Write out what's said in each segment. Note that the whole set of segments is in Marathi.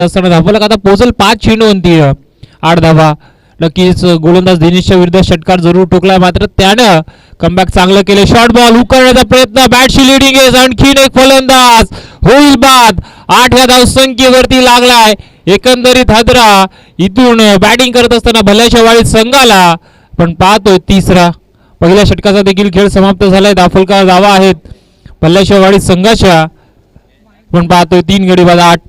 असताना धावफलक आता पोहोचल 5 चेंडूवरती 8 धावा. नक्कीच गोलंदाज दिनेशच्या विरुद्ध षटकार जरूर ठोकला, मात्र त्यानं कमबॅक चांगलं केले. शॉर्ट बॉल हुक करण्याचा प्रयत्न, बॅटशी लिडिंग आहे. आणखीन एक फलंदाज होईल बाद. 8 या धावसंख्येवरती लागलाय एकंदरीत हादरा. इथून बॅटिंग करत असताना भल्याच्या वाळीत संघाला पण पाहतोय तिसरा. पहिल्या षटकाचा देखील खेळ समाप्त झालाय. धावफलका धावा आहेत भल्याच्या वाळीत संघाच्या, पण पाहतोय 3 गडी बाद 8.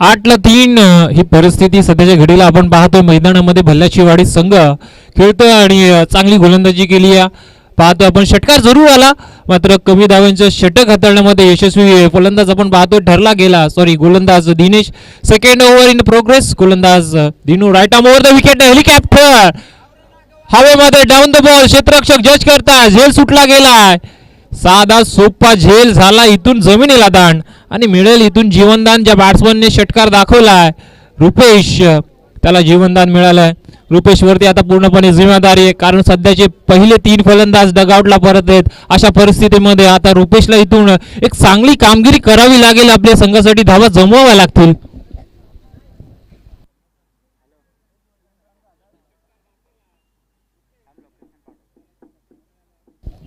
आठला 3 ही परिस्थिती सध्याच्या घडीला आपण पाहतोय. मैदानामध्ये भल्ल्याची वाडी संघ खेळतोय आणि चांगली गोलंदाजी केली आहे. पाहतोय आपण षटकार जरूर आला, मात्र कमी धावांचं षटक हाताळण्यामध्ये यशस्वी फलंदाज आपण पाहतोय ठरला गेला. गोलंदाज Dinesh. Second over in progress. गोलंदाज Dinu right arm over the wicket. Helicopter हवेमध्ये डाऊन द बॉल. क्षेत्ररक्षक जज करता झेल सुटला गेलाय. साधा सोपा झेल झाला. इथून जमिनीला दान आणि मिळेल इथून जीवनदान. ज्या बॅट्समनने षटकार दाखवलाय रुपेश, त्याला जीवनदान मिळालंय. रुपेश वरती आता पूर्णपणे जिम्मेदारी आहे, कारण सध्याचे पहिले 3 फलंदाज डगआउटला परत आहेत. अशा परिस्थितीमध्ये आता रुपेशला इथून एक चांगली कामगिरी करावी लागेल. आपल्या संघासाठी धावा जमवाव्या लागतील.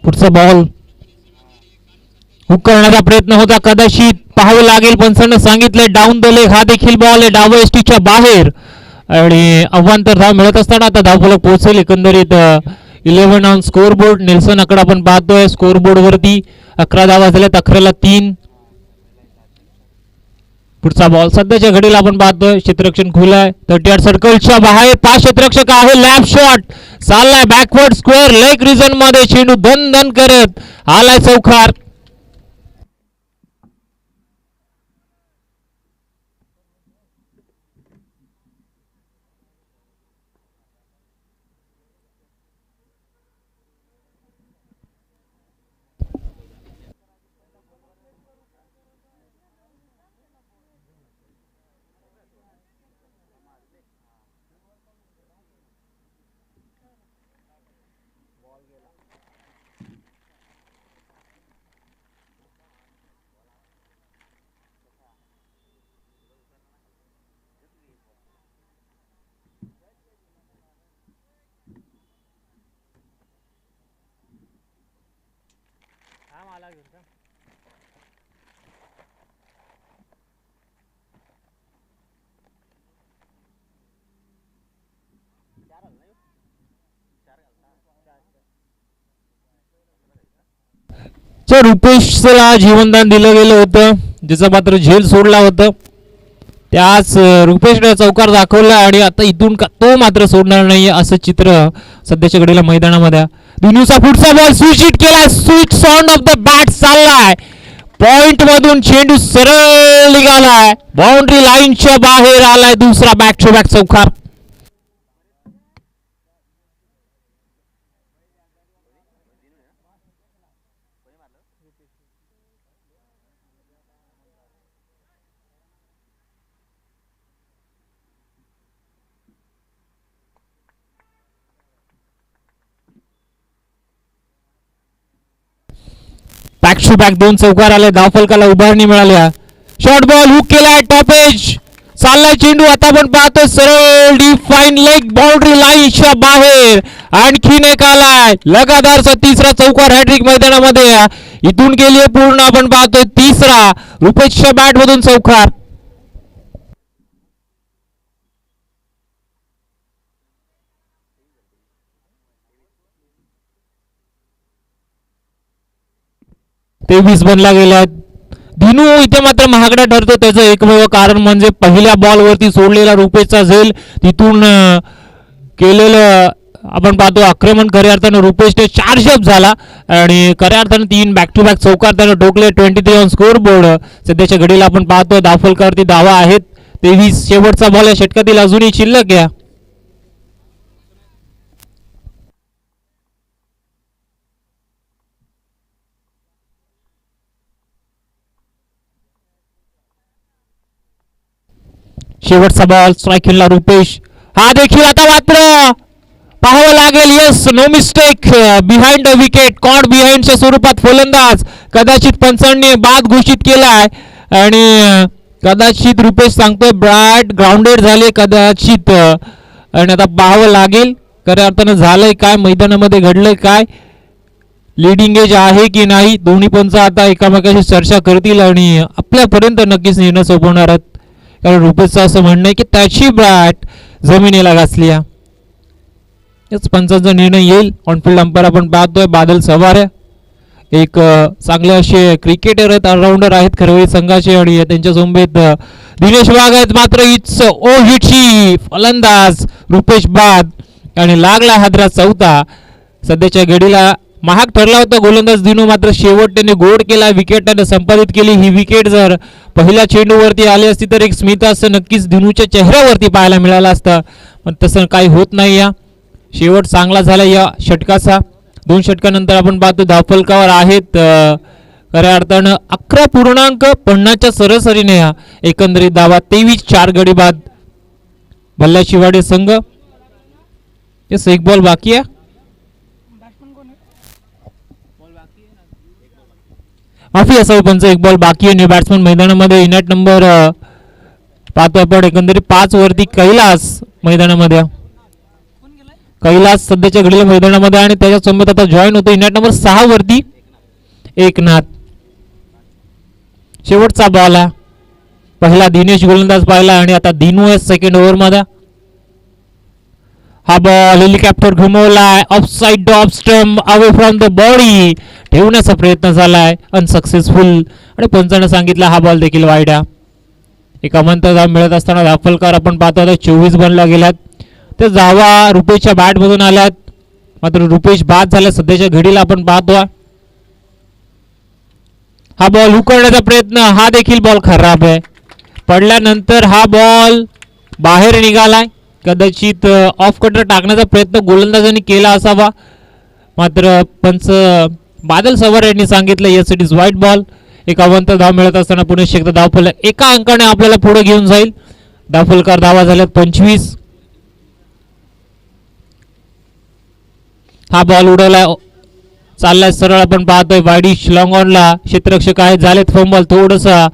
पुढचा बॉल हुक करण्याचा प्रयत्न होता, कदाचित पाहावं लागेल. पंचांना सांगितलंय डाऊन द लेग. हा देखील बॉल आहे डावा एसटीच्या बाहेर आणि अव्वांतर धाव मिळत असताना आता धावफलक पोहोचेल. एकंदरीत 11 ऑन स्कोर बोर्ड. नेल्सन आकडा आपण पाहतोय स्कोर बोर्ड वरती. 11 धावा झाल्यात. 11ला 3. पुढचा बॉल सध्याच्या घडीला आपण पाहतोय क्षेत्ररक्षण खुलाय 38 सर्कलच्या बाहेर. 5 क्षेत्ररक्षक आहे. लॅप शॉट चाललाय बॅकवर्ड स्क्वेअर लेग रिजन मध्ये. चेंडू धन धन करत आलाय चौकार. रुपेशला जीवनदान दिलं गेलं होतं, ज्याचं मात्र झेल सोडला होतं. त्याच रुपेशने चौकार दाखवला आणि आता इथून तो मात्र सोडणार नाही असं चित्र सध्याच्या घडीला मैदानामध्ये. दिनूचा पुढचा बॉल स्विच हिट केला. Sweet sound of the bat चाललाय. पॉइंट मधून चेंडू सरळ निघालाय. बाउंड्री लाईनच्या बाहेर आलाय. दुसरा बॅक टू बॅक चौकार. बॅक टू बॅक 2 चौकार आले. धावफलकाला उभारणी मिळाल्या. शॉर्ट बॉल हुक केलाय. टॉपेज चाललाय चेंडू. आता आपण पाहतोय सरळ डिफाईन लेग बाउंड्री लाईनच्या बाहेर. आणखीन एक आलाय लगातारचा तिसरा चौकार हॅट्रिक मैदानामध्ये. इथून गेली पूर्ण आपण पाहतोय तिसरा रुपेशच्या बॅट मधून चौकार. 23 बनला गेला. दिनू इथे मात्र महागडा ठरतो. त्याचं एकमेव कारण म्हणजे पहिल्या बॉलवरती सोडलेला रुपेशचा झेल. तिथून केलेलं आपण पाहतो आक्रमण. खऱ्या अर्थानं रुपेशने 4 शॉट झाला आणि खऱ्या अर्थानं 3 बॅक टू बॅक चौकार त्यानं ठोकले. 23 ऑन स्कोर बोर्ड. सध्याच्या घडीला आपण पाहतो धावफलकावरती धावा आहेत 23. शेवटचा बॉल या षटकातील अजूनही शिल्लक आहे. शेवटचा बॉल स्ट्राईकला रुपेश. हा देखील आता मात्र पाहावं लागेल. Yes, no mistake. Behind the wicket, caught बिहाइंडच्या स्वरूपात फलंदाज. कदाचित पंचांनी बाद घोषित केलाय आणि कदाचित रुपेश सांगतोय ब्रॅट ग्राउंडेड झाले कदाचित. आणि आता पाहावं लागेल खऱ्या अर्थानं झालंय काय, मैदानामध्ये घडलंय काय, लिडिंग एज आहे की नाही. दोन्ही पंच आता एकामेकाशी चर्चा करतील आणि आपल्यापर्यंत नक्कीच निर्णय सोपवणार आहेत. कारण रुपेशचं असं म्हणणं आहे की त्याची बॅट जमिनीला घासली. याच पंचांचा निर्णय येईल. ऑनफिल्ड अंपायर आपण पाहतोय बादल सवारे. एक चांगले असे क्रिकेटर आहेत, ऑलराऊंडर आहेत खरवई संघाचे आणि त्यांच्या सोबत दिनेश वाघ आहेत. मात्र इट्स ओ हिटची फलंदाज रुपेश बाद आणि लागला हादरा चौथा. सध्याच्या घडीला महाग ठरला होता गोलंदाज दिनू, मात्र शेवट त्याने गोड केला, विकेट त्याने संपादित केली. ही विकेट जर पहिल्या चेंडूवरती आली असती तर एक स्मित असं नक्कीच दिनूच्या चेहऱ्यावरती पाहायला मिळालं असतं, पण तसं काही होत नाही. या शेवट चांगला झाला या षटकाचा. 2 षटकानंतर आपण पाहतो धावफलकावर आहेत खऱ्या अर्थानं 11.50च्या सरासरीने या एकंदरीत धावा 23. 4 गडी बाद भल्ला शिवाडे संघ. एक बॉल बाकी आहे. माफी असावी पंच, एक बॉल बाकी आहे. न्यू बॅट्समन मैदानामध्ये. इनॅट नंबर पाहतो आपण एकंदरीत 5 वरती कैलास मैदानामध्ये. कैलास सध्याच्या घडीला मैदानामध्ये आणि त्याच्यासोबत आता जॉईन होतो इनॅट नंबर 6 वरती एकनाथ. शेवटचा बॉल आहे. पहिला दिनेश गोलंदाज पाहिला आणि आता दिनू आहे सेकंड ओव्हर मध्ये. हा बॉल हेलिकॉप्टर घुमवलाय offside off stump away from the body ठेवण्याचा प्रयत्न झालाय अनसक्सेसफुल आणि पंचानं सांगितलं हा बॉल देखील वाईड आहे. एका मंत्र धाव मिळत असताना धावफलकार आपण पाहतो आता 24 बनला गेल्यात. ते धावा रुपेशच्या बॅट मधून आल्यात, मात्र रुपेश बाद झाला सध्याच्या घडीला आपण पाहतो. हा बॉल उकळण्याचा प्रयत्न, हा देखील बॉल खराब आहे. पडल्यानंतर हा बॉल बाहेर निघालाय. कदाचित ऑफ कटर टाकण्याचा प्रयत्न गोलंदाजांनी केला असावा, मात्र पंच बादल सवार यांनी सांगितलं yes it is white ball. एक अवंत धाव मिळत असताना पुणे एकदा धावफलक एका अंकाने आपल्याला पुढे घेऊन जाईल. धावफलकार धावा झाल्यात 25. हा बॉल उडवलाय, चाललाय सरळ आपण पाहतोय वाईडिश लॉंग ऑनला. क्षेत्ररक्षक आहेत झालेत फंबल, थोडंसं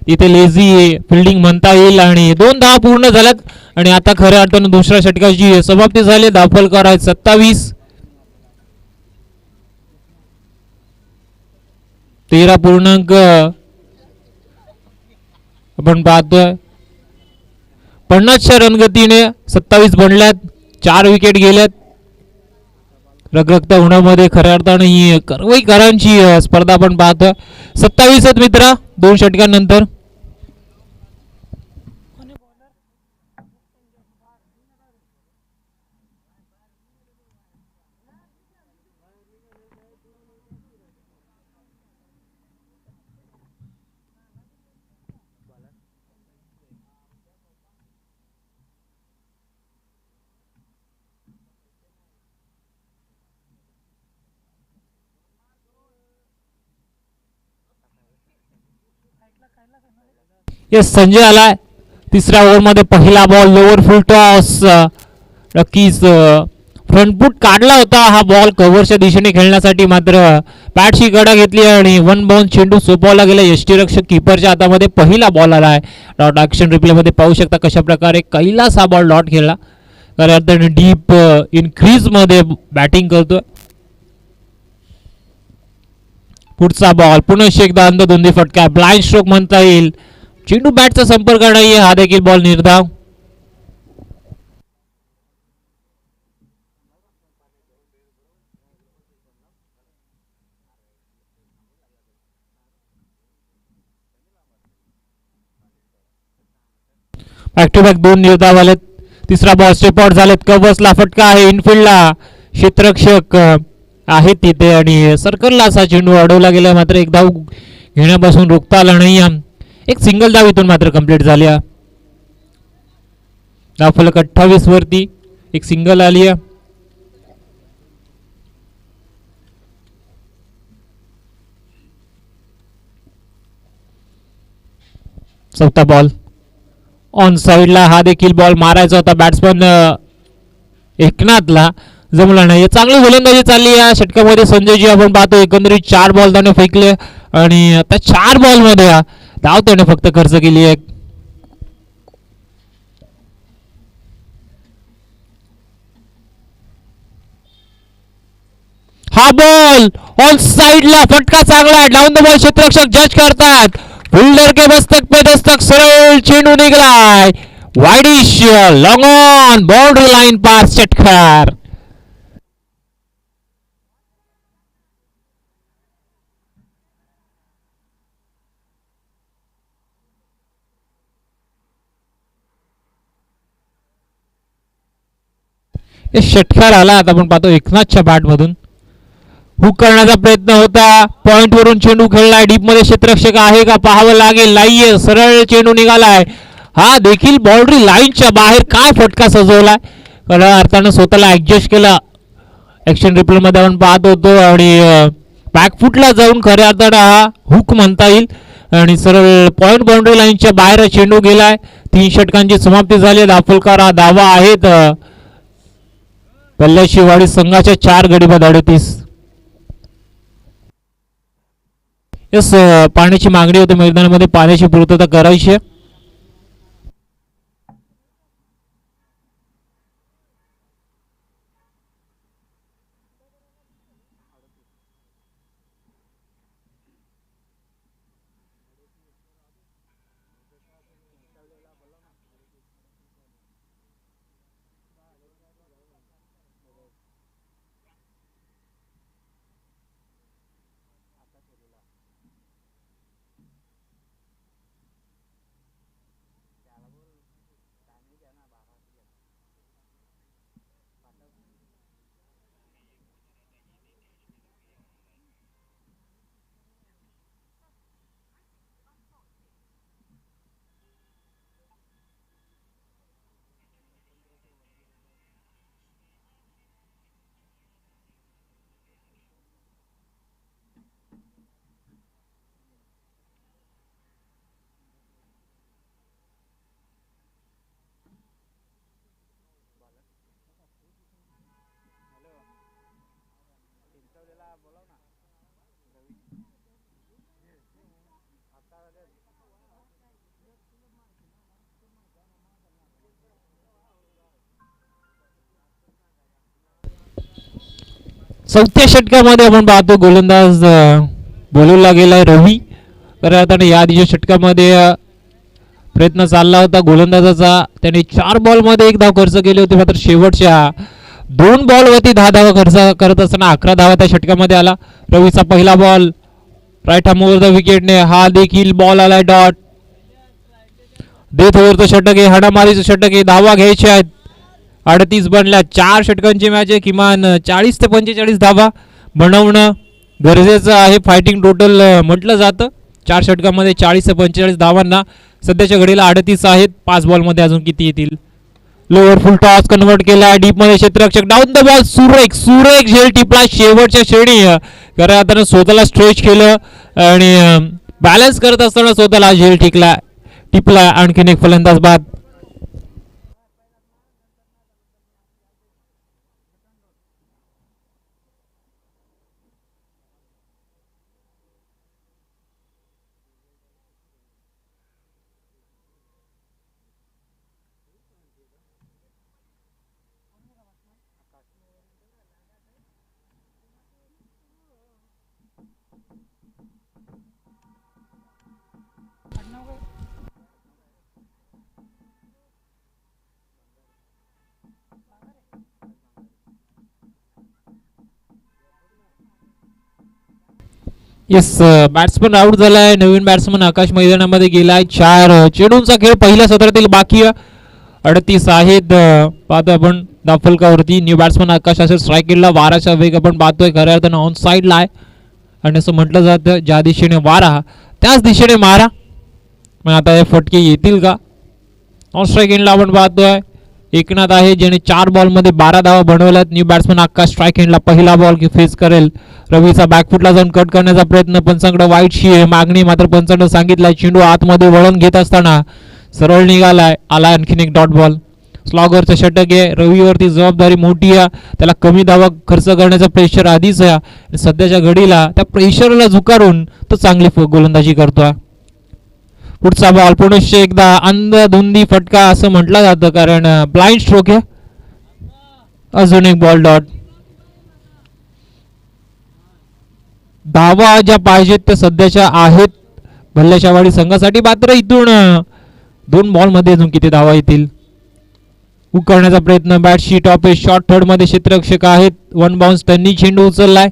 इथे लेझी फिल्डिंग म्हणता येईल आणि 2 धावा पूर्ण झाल्यात आणि आता खऱ्या अर्थानं दुसऱ्या षटकाची समाप्ती झाली. धावफलकार आहेत 27. 13 आपण पाहतोय 50च्या रनगतीने 27 बनल्यात. 4 विकेट गेल्यात. रगरगता उन्हामध्ये खऱ्या अर्थानं ही करवईकरांची स्पर्धा आपण पाहतोय. 27 आहेत मित्रा 2 षटकांनंतर. येस संजय आलाय. 3ऱ्या ओव्हरमध्ये पहिला बॉल लोअर फुल टॉस. नक्कीच फ्रंटफूट काढला होता हा बॉल कव्हरच्या दिशेने खेळण्यासाठी, मात्र बॅटची गडा घेतली आणि 1 बाउन्स चेंडू सोपवला गेला. यष्टीरक्षक कीपरच्या हातामध्ये पहिला बॉल आलाय. डॉट ॲक्शन रिप्लेमध्ये पाहू शकता कशा प्रकारे कैलास हा बॉल डॉट खेळला. खऱ्या अर्थाने डीप इनक्रीज मध्ये बॅटिंग करतोय. पुढचा बॉल पुन्हा एकदा अंध दोन्ही फटका ब्लाइंड स्ट्रोक म्हणता येईल. चेंडू बॅटचा संपर्क नाहीये, हा देखील बॉल निर्धाव. ऍक्टिव्ह बॅक 2 धाव आलेत. तिसरा बॉल स्टेप आउट झालेत. कव्हर्सला फटका आहे. इनफिल्डला क्षेत्ररक्षक आहेत तिथे आणि सर्कलला असा चेंडू अडवला गेला. मात्र एक धाव घेण्यापासून रोखता आला नाही. एक सिंगल धाव इथून मात्र कंप्लीट झाली. धाव फलक 28 वरती एक सिंगल आली. चौथा बॉल ऑन साइडला. हा देखील बॉल मारायचा होता बॅट्समन एकनाथला, जमला नाही. चांगली गोलंदाजी चालली या षटकामध्ये संजयजी. आपण पाहतो एकंदरीत 4 बॉल त्याने फेकले आणि त्या 4 बॉलमध्ये धाव त्याने फक्त खर्च केली आहे. हा बॉल ऑन साइडला फटका चांगला. डाऊन द बॉल क्षेत्ररक्षक जज करतात. फिल्डर के मस्तक पे दस्तक. सरळ चेंडू निघालाय widish. Long on boundary line पार षटकार. षटकार आला. आता आपण पाहतो एकनाथच्या बॅट मधून हुक करण्याचा प्रयत्न होता. पॉइंट वरून चेंडू खेळलाय. डीप मध्ये क्षेत्ररक्षक आहे का पाहावं लागेल. नाहीये. सरळ चेंडू निघालाय. हा देखील बाउंड्री लाईनच्या बाहेर. काय फटका सजवलाय. खऱ्या अर्थानं स्वतःला ऍडजस्ट केला. ऍक्शन रिप्ले मध्ये आपण पाहत होतो आणि बॅकफुटला जाऊन खऱ्या अर्थानं हा हुक म्हणता येईल आणि सरळ पॉइंट बाउंड्री लाईनच्या बाहेर चेंडू गेलाय. 3 षटकांची समाप्ती झाली. धावफलकार धावा आहेत. पल्ल्याशिवाडी संघाच्या 4 गडी बाद 38. यस, पाण्याची मागणी होती मैदानामध्ये. पाण्याची पूर्तता करायची. चौथ्या षटकामध्ये आपण पाहतो गोलंदाज बोलवला गेलाय रवी. तर आता या आधीच्या षटकामध्ये प्रयत्न चालला होता गोलंदाजाचा. त्याने 4 बॉलमध्ये 1 धाव खर्च केली होती. मात्र शेवटच्या 2 बॉलवरती 10 धावा खर्च करत असताना 11 धावा त्या षटकामध्ये आला. रवीचा पहिला ball right arm over the विकेटने. हा देखील बॉल आलाय डॉट. डेथ ओव्हरचं षटक आहे. हाणामारीचं षटक आहे. धावा घ्यायच्या आहेत. 38 बनल्या. 4 षटकांची मॅच आहे. किमान 40 ते 45 धावा बनवणं गरजेचं आहे. फायटिंग टोटल म्हटलं जातं. 4 षटकांमध्ये 40 ते 45 धावांना सध्याच्या घडीला 38 आहेत. 5 बॉलमध्ये अजून किती येतील. लोअर फुल टॉस कन्वर्ट केला. डीप मध्ये क्षेत्ररक्षक. Down the ball. सुरेख झेल टिपला शेवटच्या श्रेणी. कारण आता स्वतःला स्ट्रेच केलं आणि बॅलन्स करत असताना स्वतःला झेल टिपला. आणखीन एक फलंदाज बाद. येस, बॅट्समन आउट झालाय. नवीन बॅट्समन आकाश मैदानामध्ये गेलाय. 4 चेंडूंचा खेळ पहिल्या सत्रातील बाकी 38 आहेत. पाहतो आपण दाफलकावरती न्यू बॅट्समन आकाश असेल स्ट्राईक वाराचा वेग आपण पाहतोय खऱ्या अर्थानं ऑन साईडला आहे आणि असं म्हटलं जातं ज्या दिशेने वारा त्याच दिशेने मारा. मग आता हे फटके येतील का? ऑन स्ट्राईक एंडला आपण पाहतोय एकनाथ आहे ज्याने 4 बॉलमध्ये 12 धावा बनवल्यात. न्यू बॅट्समन आकाश स्ट्राईक एंडला पहिला बॉल की फेस करेल. रवीचा बॅकफुटला जाऊन कट करण्याचा प्रयत्न पंचांकडे वाईटशी आहे मागणी मात्र पंचांकडे सांगितलाय. चेंडू आतमध्ये वळण घेत असताना सरळ निघालाय. आला आणखीन एक डॉट बॉल. स्लॉगरचं षटक आहे. रवीवरती जबाबदारी मोठी आहे. त्याला कमी धावा खर्च करण्याचा प्रेशर आधीच आहे. सध्याच्या घडीला त्या प्रेशरला झुकारून तो चांगली गोलंदाजी करतोय. पुढचा बॉल पुनश्च एकदा अंधधुंदी फटका असं म्हटलं जातं कारण ब्लाइंड स्ट्रोक आहे. अजून एक बॉल डॉट. धावा ज्या पाहिजेत त्या सध्याच्या आहेत भल्ल्याशावाडी संघासाठी. मात्र इथून 2 बॉलमध्ये अजून किती धावा येतील? उकळण्याचा प्रयत्न बॅटशी टॉप आहे. शॉर्ट थर्ड मध्ये क्षेत्ररक्षक आहेत. 1 बाउन्स त्यांनी चेंडू उचललाय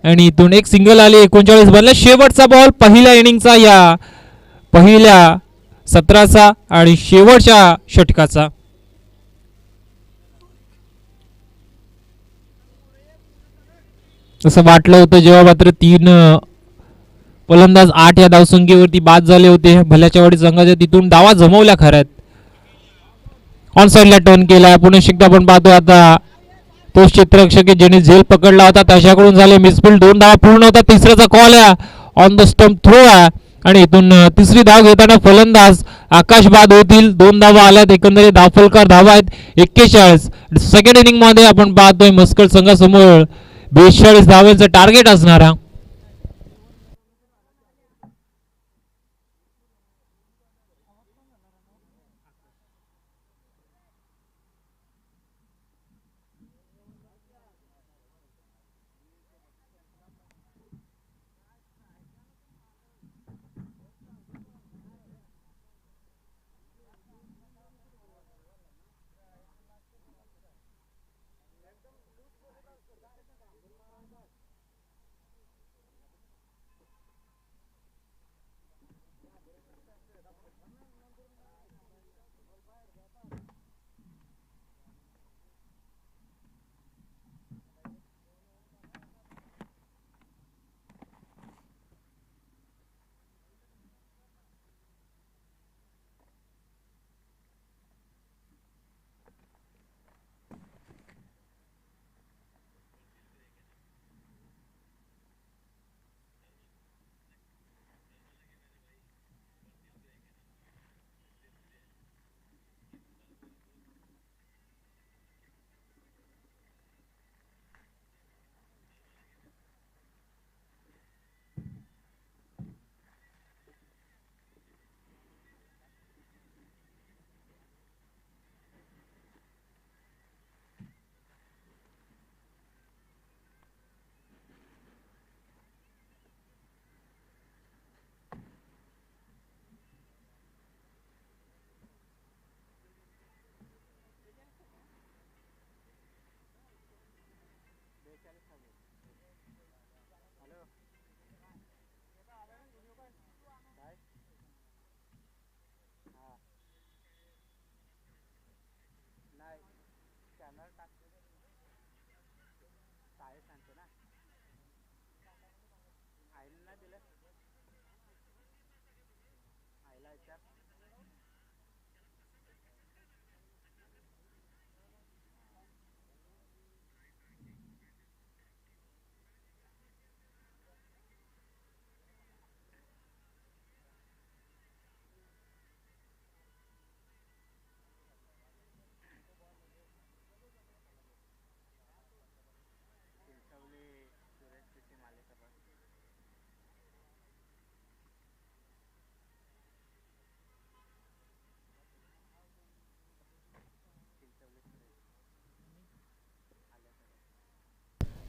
आणि इथून एक सिंगल आले. 39 बॉल शेवटचा बॉल पहिल्या इनिंगचा या पहिल्या सत्राचा आणि शेवटच्या षटकाचा. असं वाटलं होतं जेव्हा मात्र 3 फलंदाज 8 या धावसंख्येवरती बाद झाले होते भल्याच्यावाडी संघाच्या. तिथून धावा जमवल्या खऱ्यात. ऑन साईडला टर्न केलाय. पुणे एकदा आपण पाहतो आता तो क्षेत्ररक्षक ज्याने झेल पकडला होता त्याच्याकडून झाले मिसफिल्ड. 2 धावा पूर्ण होता. तिसऱ्याचा कॉल आहे. ऑन द स्टंप थ्रो आहे आणि इथून तिसरी धाव घेताना फलंदाज आकाश बाद होतील. 2 धावा आल्यात. एकंदरीत धावफलकार धावा आहेत 41. सेकंड इनिंग मध्ये आपण पाहतोय मस्कट संघासमोर 42 धावांचं टार्गेट असणारा.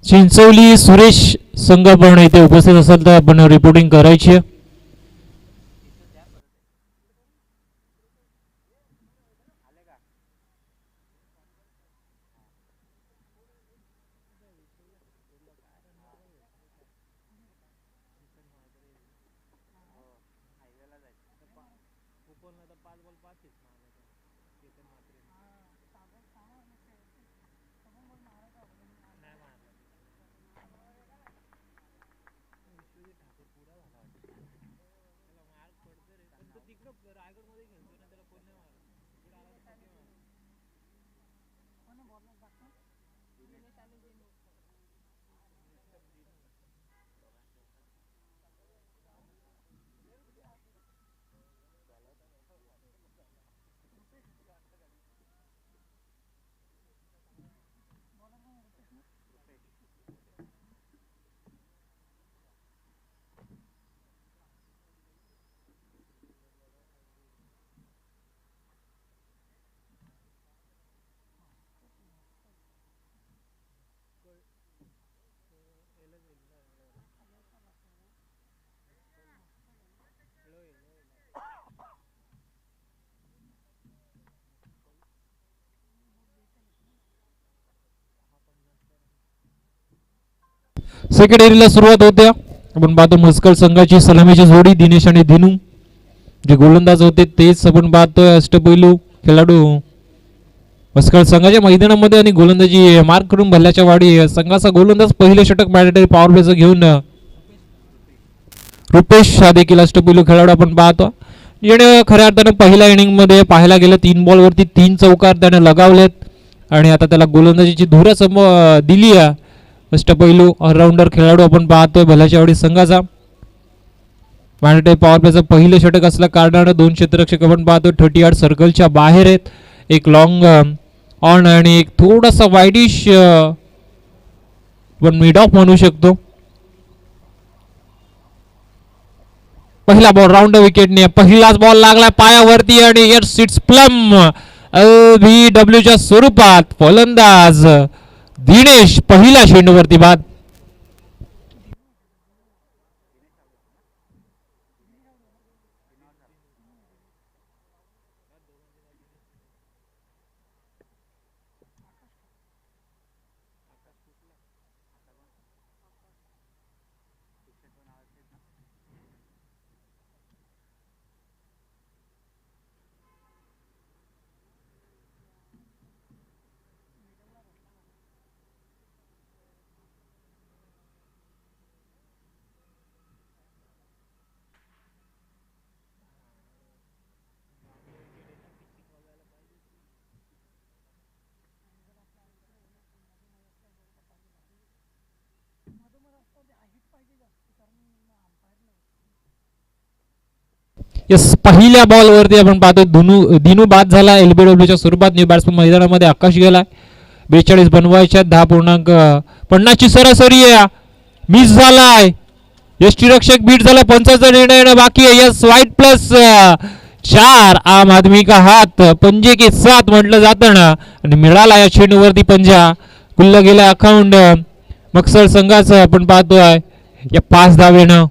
चिंचवली सुरेश संघ पण इथे उपस्थित असेल तर आपण रिपोर्टिंग करायची. सेकंड इनिंगला सुरुवात होत्या. आपण पाहतो मस्कल संघाची सलामीची जोडी दिनेश आणि दिनू जे गोलंदाज होते तेच आपण पाहतोय. अष्टपैलू खेळाडू मस्कल संघाच्या मैदानामध्ये आणि गोलंदाजी मार्क करून भल्ल्याच्या वाडी संघाचा गोलंदाज पहिले षटक मॅन्डेटरी पॉवर प्लेचं घेऊन रुपेश हा देखील अष्टपैलू खेळाडू आपण पाहतो. जेणे खऱ्या अर्थानं पहिल्या इनिंगमध्ये पाहायला गेलं 3 बॉलवरती 3 चौकार त्याने लगावलेत आणि आता त्याला गोलंदाजीची धुरा दिली आहे. अष्टपैलू ऑलराऊंडर खेळाडू आपण पाहतोय भल्याच्यावाडी संघाचा. मॅन्डेटरी पॉवर प्लेचं पहिलं षटक असल्या कारणानं 2 क्षेत्ररक्षक आपण पाहतो 30 यार्ड सर्कलच्या बाहेर आहेत. एक लॉंग ऑन आणि एक थोडासा वाईडिश पण मिड ऑफ म्हणू शकतो. पहिला बॉल राऊंड विकेटने पहिलाच बॉल लागला पायावरती आणि येस इट्स प्लम LBWच्या स्वरूपात फलंदाज दिनेश पहिला चेंडूवरती बाद. यस पहिल्या बॉलवरती आपण पाहतो दिनू बाद झाला. LBWच्या स्वरूपात न्यू बॅट्समन मैदानामध्ये आकाश गेला. 42 बनवायच्या 10.50 ची सरासरी आहे. मिस झालाय. यष्टीरक्षक बीट झाला. पंचाचा निर्णय येणं बाकी आहे. यस वाईट प्लस 4 आम आदमी का हात पंजे के साथ म्हटलं जातं ना आणि मिळाला या चेंडूवरती पंजा. खुल्लं गेला अकाउंट मक्सर संघाचं आपण पाहतोय या 5 धावेनं.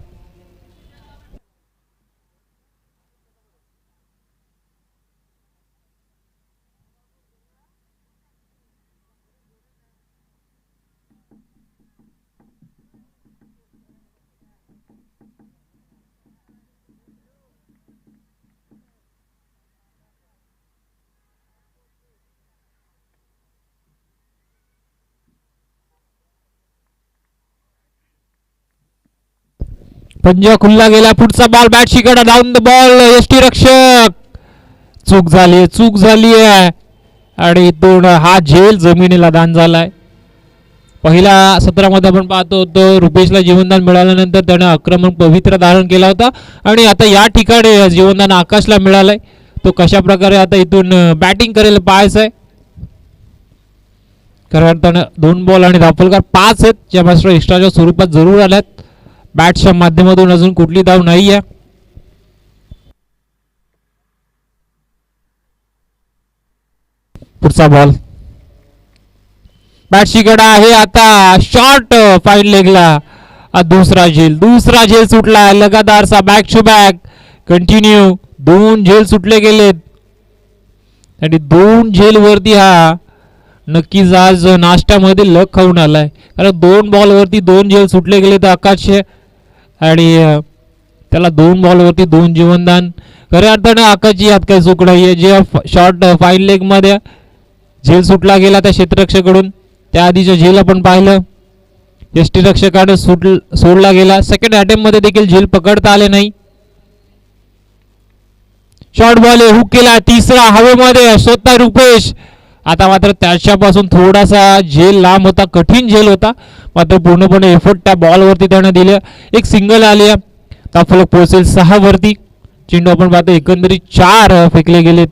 पंजा खुल्ला गेला. पुढचा बॉल बॅट शिकडा डाऊन द बॉल. यष्टीरक्षक चूक झाली आहे आणि हा झेल जमिनीला दान झालाय. पहिल्या सत्रामध्ये आपण पाहतो तो रुपेशला जीवनदान मिळाल्यानंतर त्याने आक्रमण पवित्र धारण केला होता आणि आता या ठिकाणी जीवनदान आकाशला मिळालंय. तो कशा प्रकारे आता इथून बॅटिंग करेल पाहायचं आहे. खऱ्या अर्थानं 2 बॉल आणि धापलकार 5 आहेत ज्या मास्टर एक्स्ट्राच्या स्वरूपात जरूर आल्यात. बॅट्सच्या माध्यमातून अजून कुठली धाव नाही आहे. पुढचा बॉल बॅटशीकडे आहे आता शॉर्ट फाईन लेगला दुसरा झेल सुटला. लगातारचा बॅक टू बॅक कंटिन्यू 2 झेल सुटले गेलेत आणि 2 झेल वरती हा नक्कीच आज नाश्त्यामध्ये लक खाऊन आलाय. कारण 2 बॉलवरती 2 झेल सुटले गेले तर आकाश आणि त्याला 2 बॉलवरती 2 जीवनदान. खऱ्या अर्थानं आकाशची हात काही चूक नाहीये. जे शॉर्ट फाईन लेग मध्ये झेल सुटला गेला त्या क्षेत्ररक्षकाकडून त्या आधीचं झेल आपण पाहिलं यष्टीरक्षकाने सोडला गेला. सेकंड अटेम्प्ट मध्ये देखील झेल पकडता आले नाही. शॉर्ट बॉल हुक केला, तिसरा हवेमध्ये स्वतः रुपेश. आता मात्र त्याच्यापासून थोडासा झेल लांब होता, कठीण झेल होता, मात्र पूर्णपणे एफर्ट त्या बॉलवरती त्यानं दिले. एक सिंगल आली, फलक पोहोचेल 6 वरती. चेंडू आपण पाहतो एकंदरीत 4 फेकले गेले.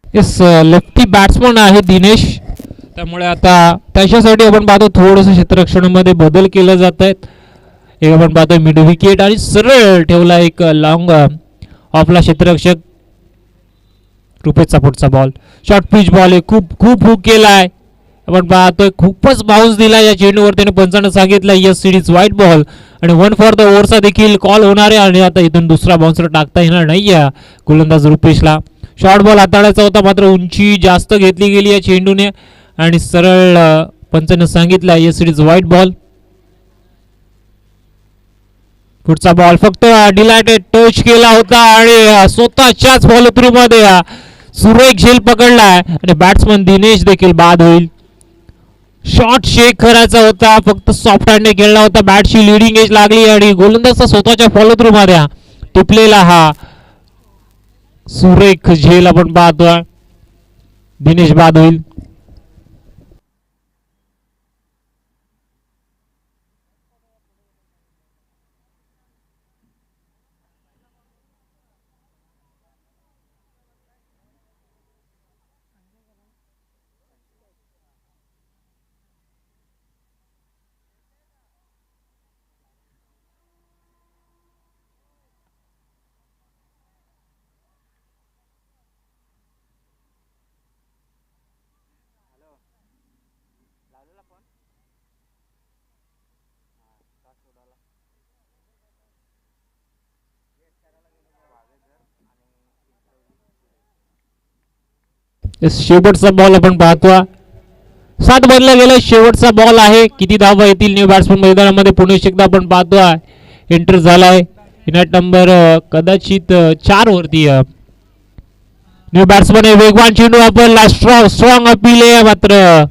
येस, लेफ्टी बॅट्समन आहे दिनेश, त्यामुळे आता त्याच्यासाठी आपण पाहतो थोडंसं क्षेत्ररक्षणामध्ये बदल केले जात आहेत. एक आपण पाहतो मिड विकेट आणि सरळ ठेवला एक लॉंग ऑफला क्षेत्ररक्षक. रुपेशचा पुढचा बॉल शॉर्ट पिच बॉल आहे, खूप खूप हुक केलाय. आपण पाहतोय खूपच बाउन्स दिला या चेंडूवर, त्याने पंचांना सांगितलं यस सिरीज व्हाईट बॉल आणि 1 फॉर द ओव्हरचा देखील कॉल होणार आहे. आणि आता इथून दुसरा बाउन्सर टाकता येणार नाही या गोलंदाज रुपेशला. शॉर्ट बॉल हाताळायचा होता, मात्र उंची जास्त घेतली गेली या चेंडूने आणि सरळ पंचांना सांगितलं यस सिरीज व्हाईट बॉल. पुढचा बॉल फक्त डिलायटेड टच केला होता आणि स्वतःच्याच फॉलो थ्रू मध्ये सुरेख झेल पकडलाय आणि बॅट्समन दिनेश देखील बाद होईल. शॉट शेक करायचा होता, फक्त सॉफ्ट हँडने खेळला होता, बॅटची लिडिंग एज लागली आणि गोलंदाजचा स्वतःच्या फॉलो थ्रू मध्ये टिपलेला हा सुरेख झेल आपण पाहतोय. दिनेश बाद होईल. शेवटचा बॉल आपण पाहतोय, 7 बदला गेला, शेवटचा बॉल आहे. किती धावा येतील न्यू बॅट्समन मैदानामध्ये पुन्हा एकदा आपण पाहतोय एंटर झालाय. इनॅट नंबर कदाचित 4 वरती न्यू बॅट्समन आहे. वेगवान चेंडू आपण स्ट्रॉंग अपील आहे, मात्र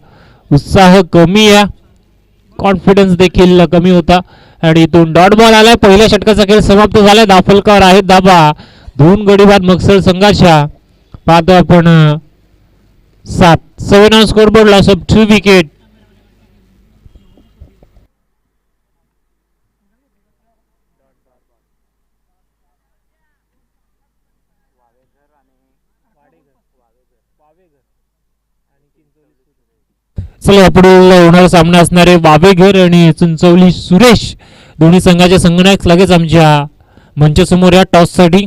उत्साह कमी आहे, कॉन्फिडन्स देखील कमी होता आणि इथून डॉट बॉल आलाय. पहिल्या षटकाचा खेळ समाप्त झालाय. दाफलकर आहेत धाबा 2 गडी बाद मकसर संघाच्या. पाहतो आपण 7 on scoreboard, loss of 2 wicket. चला पुढील होणारा सामना असणारे वावेघर आणि चिंचवली सुरेश, दोन्ही संघाचे संघनायक लगेच आमच्या मंचासमोर या टॉस साठी.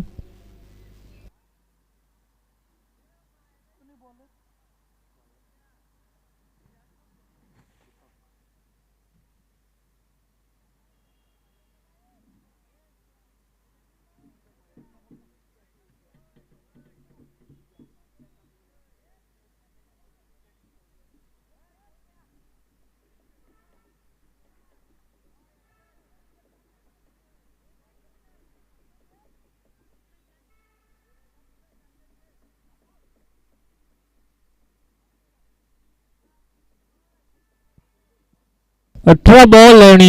18 बॉल आणि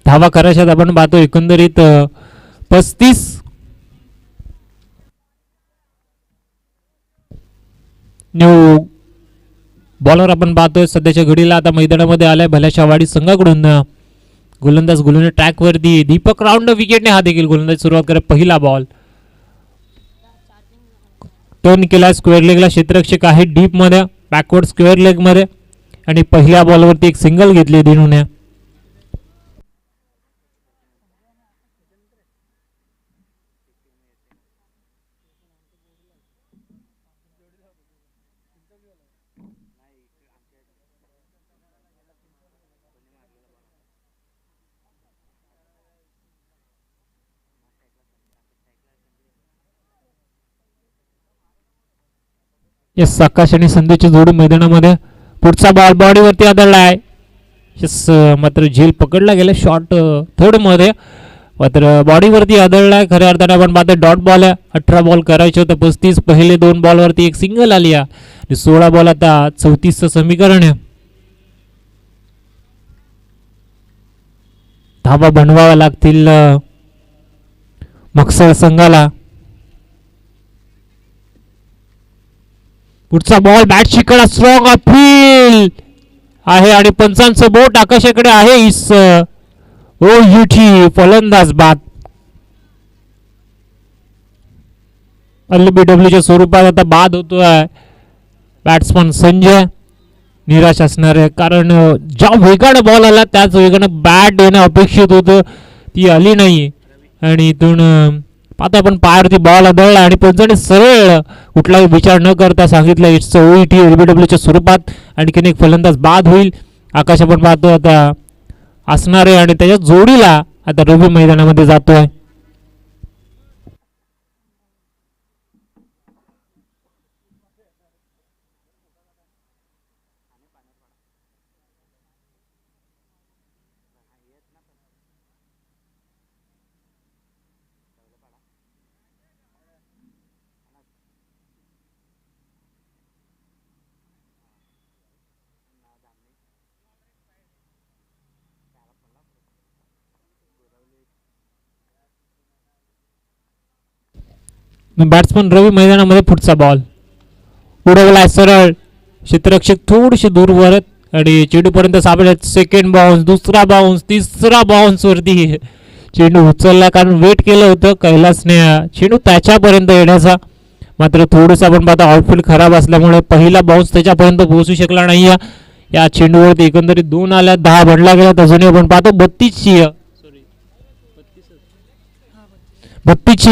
धावा करायच्यात आपण पाहतो एकंदरीत 35. न्यू बॉलर आपण पाहतोय सध्याच्या घडीला आता मैदानामध्ये आलाय भल्याच्या वाडी संघाकडून. गोलंदाज गोलंदाज ट्रॅक वरती दीपक राऊंड विकेटने हा देखील गोलंदाज सुरुवात करे. पहिला बॉल टर्न केला स्क्वेअर लेगला, क्षेत्ररक्षक आहे डीप मध्ये बॅकवर्ड स्क्वेअर लेग मध्ये आणि पहिल्या बॉलवरती एक सिंगल घेतली दिनूने. यस आकाश आणि संदेशची जोडी मैदानामध्ये. पुढचा बॉल बॉडीवरती आदळला आहे. यस मात्र झेल पकडला गेला शॉट थर्ड मध्ये, मात्र बॉडीवरती आदळलाय. खऱ्या अर्थाने आपण पाहतो डॉट बॉल आहे. 18 बॉल करायचे होते 35. पहिले 2 बॉलवरती एक सिंगल आली आहे आणि 16 बॉल आता 34चं समीकरण आहे. धाबा बनवावा लागतील मक्सर संघाला. पुढचा बॉल बॅट शिकडा स्ट्रॉंग अपील आहे आणि पंचांचं बोट आकाशाकडे आहे. इस ओ युठी फलंदाज बाद. LBWच्या स्वरूपात आता बाद होतोय. बॅट्समन संजय निराश असणार आहे, कारण ज्या वेगानं बॉल आला त्याच वेगानं बॅट येणं अपेक्षित होतं, ती आली नाही. आणि इथून पाहता आपण पायावरती बॉल आदळला आणि पंचाने सरळ कुठलाही विचार न करता सांगितलं इट्स OET LBWच्या स्वरूपात. आणखीन एक फलंदाज बाद होईल. आकाश आपण पाहतो आता असणार आहे आणि त्याच्या जोडीला आता रवी मैदानामध्ये जातोय. बॅट्समन रवी मैदानामध्ये. पुढचा बॉल उडवलाय सरळ. क्षेत्ररक्षक थोडीशी दूर वरत आणि चेंडूपर्यंत सापडले. सेकंड बाउन्स, दुसरा बाउन्स, तिसरा बाउन्स वरती चेंडू उचलला, कारण वेट केलं होतं कैलासने चेंडू त्याच्यापर्यंत येण्याचा. मात्र थोडंसं आपण पाहता आउटफील्ड खराब असल्यामुळे पहिला बाउन्स त्याच्यापर्यंत पोहोचू शकला नाही. या चेंडूवरती एकंदरीत 2 आल्या, 10 बनला गेला. अजूनही आपण पाहतो 32ची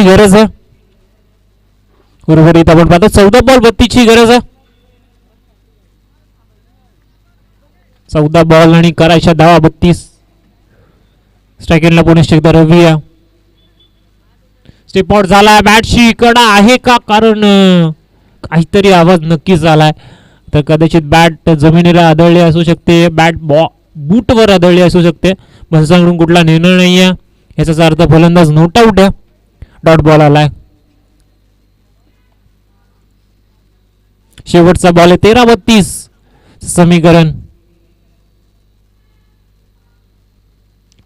गरज आहे. उर्वरित आपण पाहतो 14 बॉल 32ची गरज आहे. 14 बॉल आणि करायच्या धावा 32. स्ट्रायकिंगला पुन्हा एकदा रवी. स्टेप आउट झाला. बॅटशी कडा आहे का, कारण काहीतरी आवाज नक्कीच झालाय. तर कदाचित बॅट जमिनीला आदळली असू शकते, बॅट बूटवर आदळली असू शकते. पंचांकडून कुठला निर्णय नाही आहे, याचाच अर्थ फलंदाज नोट आउट आहे. डॉट बॉल आलाय. शेवटचा बॉल आहे 13-32 समीकरण.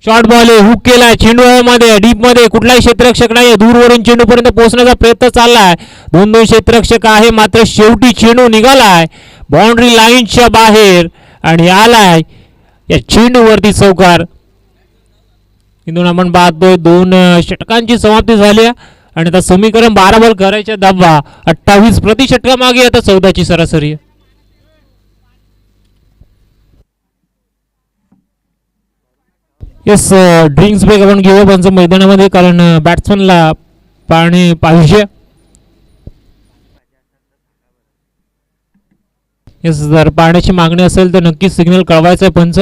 शॉर्ट बॉल आहे, हुक केलाय चेंडू मध्ये डीप मध्ये. कुठलाही क्षेत्ररक्षक नाही, दूरवरून चेंडू पर्यंत पोहोचण्याचा प्रयत्न चाललाय. 2 क्षेत्ररक्षक आहे, मात्र शेवटी चेंडू निघालाय बाउंड्री लाईनच्या बाहेर आणि आलाय या चेंडूवरती चौकार. इथून आपण पाहतोय 2 षटकांची समाप्ती झाली आणि आता समीकरण 12 बॉल करायच्या धावा 28 प्रति षटका मागे. आता 14ची सरासरी. येस ड्रिंक्स ब्रेक आपण घेऊ पंच मैदानामध्ये, कारण बॅट्समनला पाणी पाहिजे. येस जर पाण्याची मागणी असेल तर नक्कीच सिग्नल कळवायचं आहे पंच.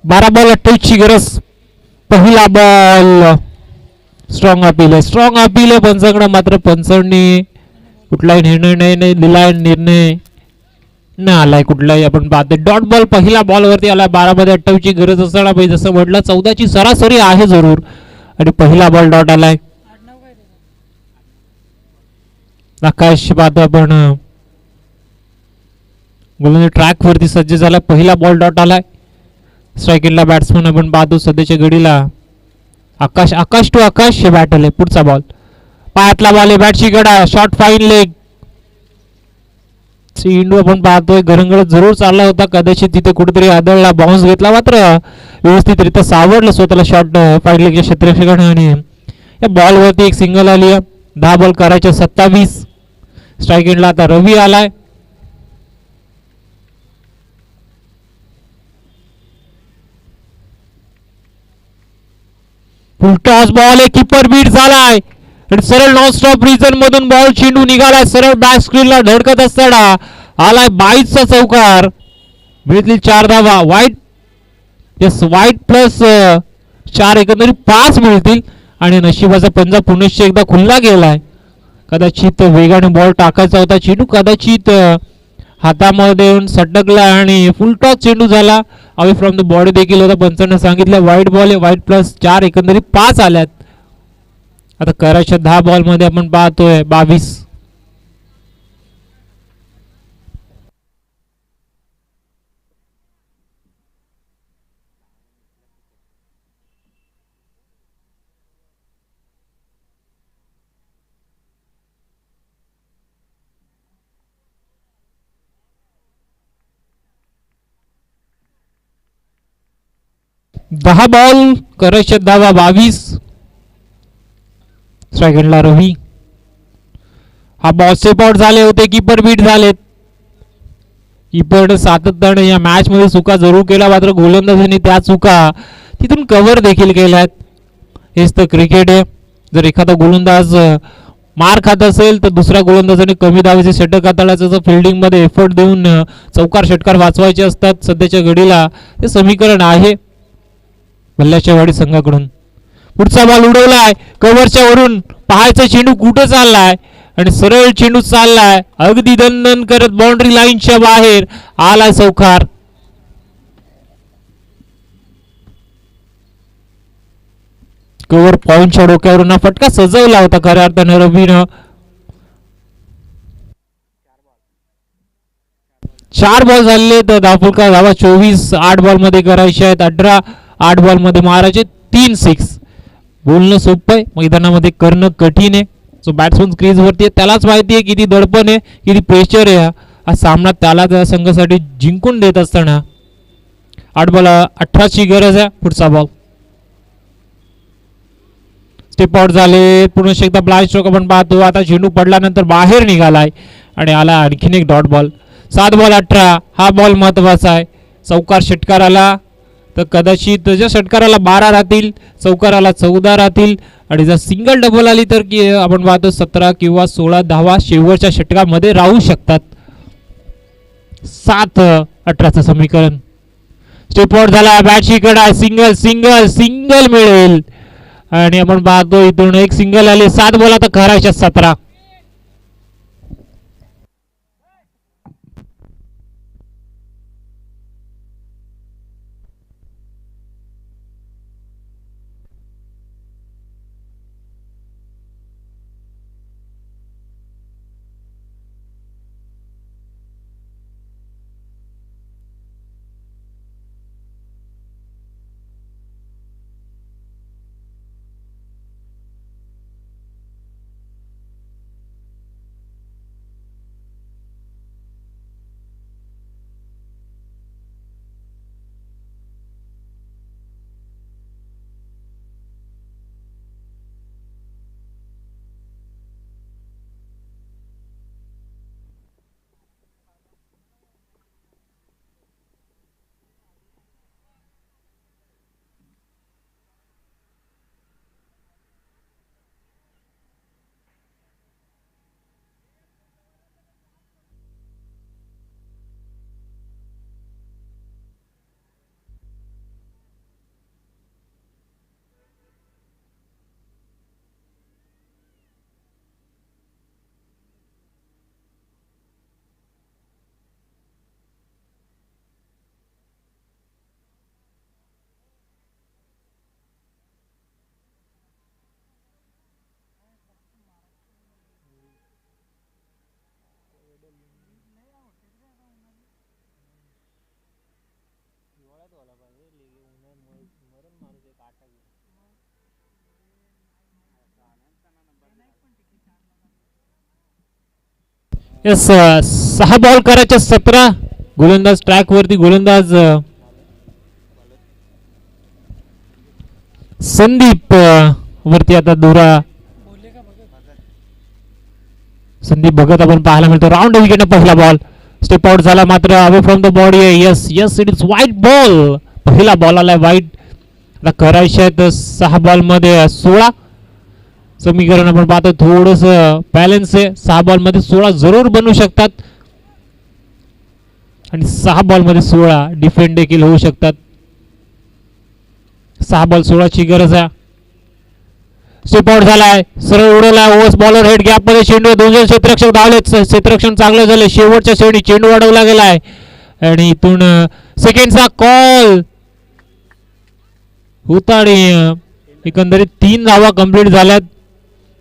बारा बॉल 28ची गरज. पहिला बॉल स्ट्रॉंग अपील आहे, स्ट्रॉंग अपील आहे पंचांकडे. मात्र पंचांनी कुठलाही निर्णय नाही दिलाय निर्णय ना आलाय कुठलाही. आपण पाहतोय डॉट बॉल पहिला बॉल वरती आला. 12 मध्ये 28 ची गरज असताना पाहिजे जसं म्हटलं 14 ची सरासरी आहे जरूर आणि पहिला बॉल डॉट आलाय. आकाश पाहतो आपण गोलंदाज ट्रॅक वरती सज्ज झाला. पहिला बॉल डॉट आलाय. स्ट्रायकिंगला बॅट्समन आपण पाहतो सध्याच्या घडीला आकाश. आकाश टू आकाश हे बॅट आले. पुढचा बॉल पायातला बॉल आहे. बॅटची गडा शॉर्ट फाईन लेग. चेंडू आपण पाहतोय घरंगळत जरूर चालला होता. कदाचित तिथे कुठेतरी आदळला बाउन्स घेतला मात्र व्यवस्थितरित्या सावरलं स्वतःला शॉर्ट फाईन लेगच्या क्षेत्ररक्षकाने आणि या बॉल वरती एक सिंगल आली. 10 बॉल करायचे 27. स्ट्रायकिंगला आता रवी आलाय. फुल टॉस बॉल आहे. किपर बीट झालाय आणि सरळ नॉन स्टॉप रिजन मधून बॉल चेंडू निघालाय. सरळ बॅक स्क्रीनला धडकत असताना आलाय 22चा चौकार. मिळतील 4 धावा. वाईट यस वाईट प्लस 4 एकंदरीत 5 मिळतील आणि नशिबाचा पंजा पुनश्च एकदा खुलला गेलाय. कदाचित वेगाने बॉल टाकायचा होता. चेंडू कदाचित हातामध्ये येऊन सटकला आणि फुल टॉस चेंडू झाला. अवे फ्रॉम द बॉडी देखील होता. पंचांना सांगितलं वाईट बॉल आहे. वाईट प्लस 4 एकंदरीत 5 आल्यात. आता करायच्या 10 बॉल मध्ये आपण पाहतोय 22. दहा बॉल करायचे धावा 22. स्ट्रायकिंगला रवी. हा बॉल सेप आउट झाले होते. कीपर बीट झालेत. कीपर सातत्याने या मॅच मध्ये चुका जरूर केला मात्र गोलंदाजांनी त्या चुका तिथून कव्हर देखील केल्यात. हेच तर क्रिकेट आहे. जर एखादा गोलंदाज मार खात असेल तर दुसऱ्या गोलंदाजाने कमी धावेचे षटक हाताळायचं फिल्डिंग मध्ये एफर्ट देऊन चौकार षटकार वाचवायचे असतात. सध्याच्या घडीला ते समीकरण आहे भल्ल्याच्या वाडी संघाकडून. पुढचा बॉल उडवलाय कव्हरच्या वरून. पाहायचा चेंडू कुठे चाललाय आणि सरळ चेंडू चाललाय अगदी दणदण करत बाउंड्री लाईनच्या बाहेर आलाय चौकार. कव्हर पॉइंटच्या डोक्यावरून फटका सजवला होता खऱ्या अर्थानं रवीनं. 4 बॉल झाले तर धावफलका धावा 24. 8 बॉल मध्ये करायचे आहेत 18. 8 बॉल मध्ये मारायचे 3 6. बोलणं सोपं आहे मैदानामध्ये करणं कठीण आहे. जो बॅट्समन क्रीज वरती आहे त्यालाच माहिती आहे किती दडपण आहे किती प्रेशर आहे. हा सामना त्याला त्या संघासाठी जिंकून देत असताना 8 बॉल 18 ची गरज आहे. पुढचा बॉल स्टेप आउट झाले. पुन्हा एकदा ब्लाइंड स्ट्रोक आपण पाहतो. आता चेंडू पडल्यानंतर बाहेर निघालाय आणि आला आणखीन एक डॉट बॉल. 7 बॉल 18. हा बॉल महत्वाचा आहे. चौकार षटकाराला तर कदाचित ज्या षटकाराला 12 राहतील चौकाराला 14 राहतील आणि जर सिंगल डबल आली तर की आपण पाहतो 17 किंवा 16 धावा शेवटच्या षटकामध्ये राहू शकतात. 7-18चं समीकरण. स्टेप आउट झाला. बॅटची कडा सिंगल सिंगल सिंगल मिळेल आणि आपण पाहतो इथून एक सिंगल आले. 7 बॉल आता करायच्या 17. यस 6 बॉल करायचे 17. गोलंदाज ट्रॅक वरती, गोलंदाज संदीप वरती आता दुरा संदीप भगत आपण पाहायला मिळतो. राऊंड विकेट पहिला बॉल स्टेप आउट झाला मात्र away from the body. Yes yes it is वाईट बॉल. पहिला बॉल आलाय वाईट. आता करायचे आहेत 6 बॉल मध्ये 16. समीकरण आपण पाहतो थोडस बॅलन्स आहे. 6 बॉल मध्ये 16 जरूर बनवू शकतात आणि 6 बॉल मध्ये 16 डिफेंड देखील होऊ शकतात. 6 बॉल 16 ची गरज आहे. स्टेप आउट झालाय, सरळ उडवला ओव्हर्स बॉलर हेड गॅप मध्ये चेंडू. 2 जण क्षेत्ररक्षक धावले. क्षेत्ररक्षण चांगलं झालं. शेवटच्या शेवटी चेंडू अडवला गेलाय आणि इथून सेकंडचा कॉल होता आणि एकंदरीत 3 धावा कंप्लीट झाल्यात.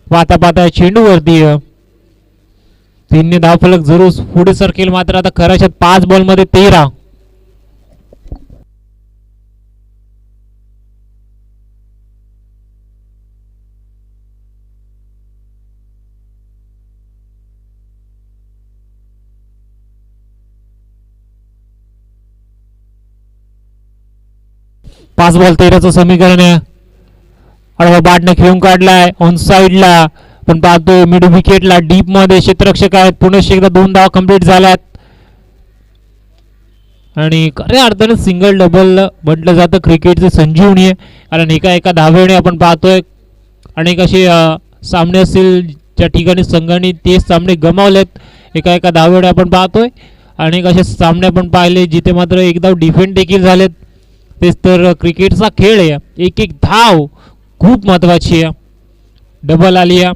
पाहता पाहता चेंडू वरती 3 धावफलक जरूर पुढे सरकेल मात्र आता खराशात 5 बॉल मध्ये 13. पाच बॉल 13चं समीकरण आहे. अडवा बाटने खेळून काढलाय ऑन साइडला पण पाहतोय मिड विकेटला डीप मध्ये क्षेत्ररक्षक आहेत. पुन्हा एकदा 2 धावा कंप्लीट झाल्यात आणि खऱ्या अर्थाने सिंगल डबल म्हटलं जातं क्रिकेटची संजीवनी आहे. कारण एका धावेने आपण पाहतोय अनेक असे सामने असतील ज्या ठिकाणी संघाने ते सामने गमावलेत. एका धावेने आपण पाहतोय अनेक असे सामने आपण पाहिले जिथे मात्र एक धाव डिफेंड देखील झालेत. तेच तर क्रिकेटचा खेळ आहे. एक धाव खूप महत्वाची आहे. डबल आली आहे.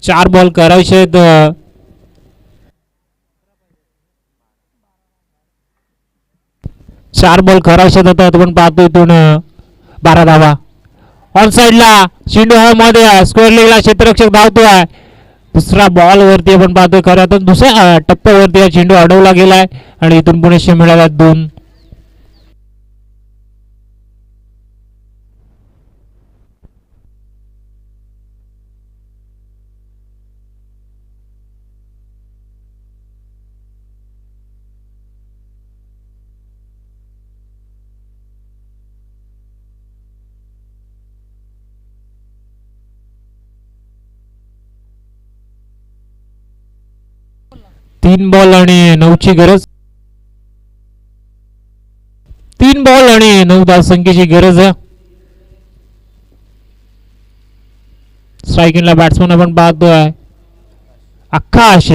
4 बॉल करायचे आहेत. 4 बॉल करायचे होतात आपण पाहतो इथून 12 धावा. ऑन साइडला चेंडू मध्ये स्क्वेअर लेगला क्षेत्ररक्षक धावतोय. दुसरा बॉल वरती आपण पाहतोय खरं तर दुसऱ्या टप्प्यावरती हा चेंडू अडवला गेलाय आणि इथून पुणे मिळाला 2. तीन बॉल आणि 9 ची गरज. 3 बॉल आणि 9 धावसंख्येची गरज आहे. स्ट्रायकिंगला बॅट्समन आपण पाहतोय आकाश.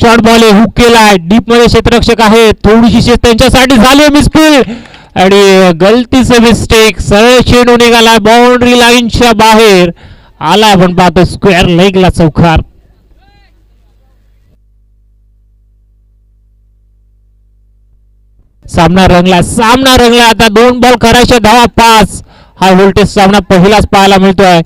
शॉर्ट बॉल आहे हुक केलाय. डीप मध्ये क्षेत्ररक्षक आहे. थोडीशी शेत त्यांच्यासाठी झाली मिसफील्ड आणि गलतीचं मिस्टेक. सरळ चेंडू निघाला बाउंड्री लाईनच्या बाहेर आलाय. आपण पाहतो स्क्वेअर लेगला चौकार. सामना रंगला आता 2 बॉल करायचे धावा 5. हा व्होल्टेज सामना पहिलाच पाहायला मिळतोय.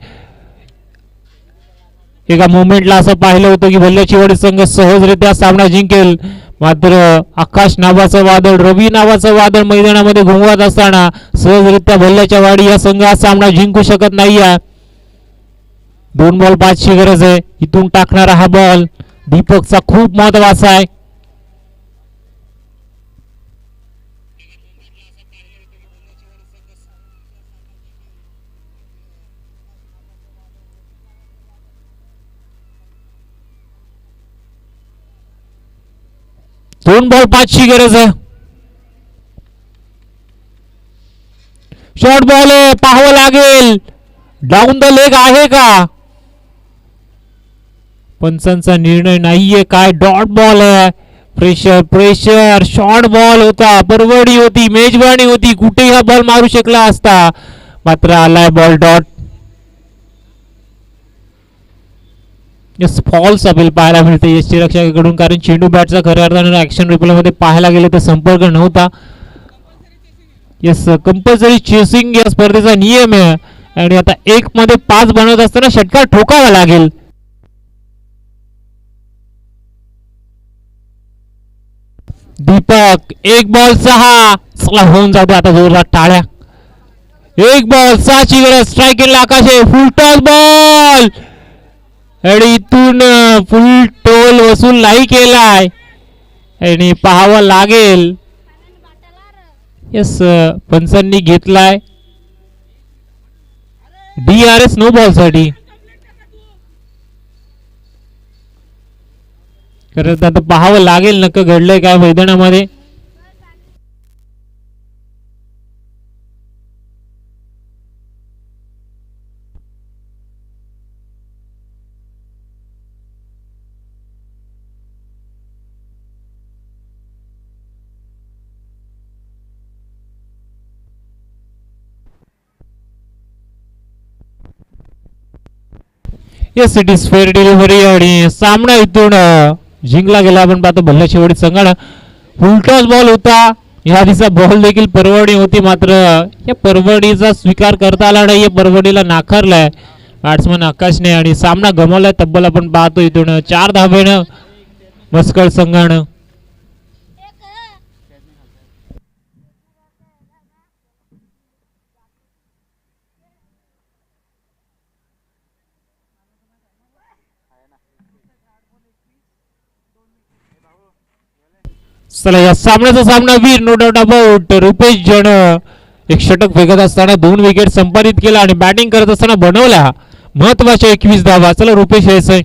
एका मोमेंटला असं पाहिलं होतं की भल्ल्याची वाडी संघ सहजरित्या सामना जिंकेल मात्र आकाश नावाचं वादळ रवी नावाचं वादळ मैदानामध्ये घुमवत असताना सहजरित्या भल्ल्याच्या वाडी या संघ हा सामना जिंकू शकत नाहीये. 2 बॉल 5 ची गरज आहे. इथून टाकणारा हा बॉल दीपकचा खूप महत्वाचा आहे. दोन बॉल 5 ची गरज आहे. शॉर्ट बॉल आहे पाहावं लागेल. डाऊन द लेग आहे का? पंचांचा निर्णय नाहीये. काय डॉट बॉल आहे. प्रेशर शॉर्ट बॉल होता. परवडी होती मेजबानी होती. कुठेही हा बॉल मारू शकला असता मात्र आलाय बॉल डॉट. फॉल्स अपील पाहायला मिळते यष्टीरक्षकाकडून कारण चेंडू बॅटचा खऱ्या अर्थाने ऍक्शन रिप्ले मध्ये पाहायला गेले तर संपर्क नव्हता. यस कंपल्सरी चेसिंग या स्पर्धेचा नियम आहे आणि आता 1 मध्ये 5 बनवत असताना षटकार ठोकावा लागेल. दीपक 1 बॉल 6 चला होऊन जाते आता जोरदार टाळ्या. 1 बॉल 6 ची गरज. स्ट्राईक केला आकाश फुल टॉस बॉल आणि इथून फुल टोल वसूल नाही केलाय आणि पाहावं लागेल. यस, पंचांनी घेतलाय DRS नो बॉल साठी. खरं आता पाहावं लागेल नक्की घडलंय काय मैदानामध्ये. Yes, it is fair delivery आणि सामना इथून जिंकला गेला. आपण पाहतो भल्ला शेवटी संघानं उलटाच बॉल होता. या आधीचा बॉल देखील परवडी होती, मात्र या परवडीचा स्वीकार करता आला नाही. या परवडीला नाकारलाय बॅट्समन आकाशने आणि सामना गमावलाय. तब्बल आपण पाहतो इथून 4 धावेनं मस्कळ संघानं. चला या सामन्याचा सामनावीर नो डाऊट अबाउट रुपेश जण एक षटक फेकत असताना 2 विकेट संपादित केला आणि बॅटिंग करत असताना बनवल्या महत्वाच्या 21 धावा. चला रुपेश यायचंय.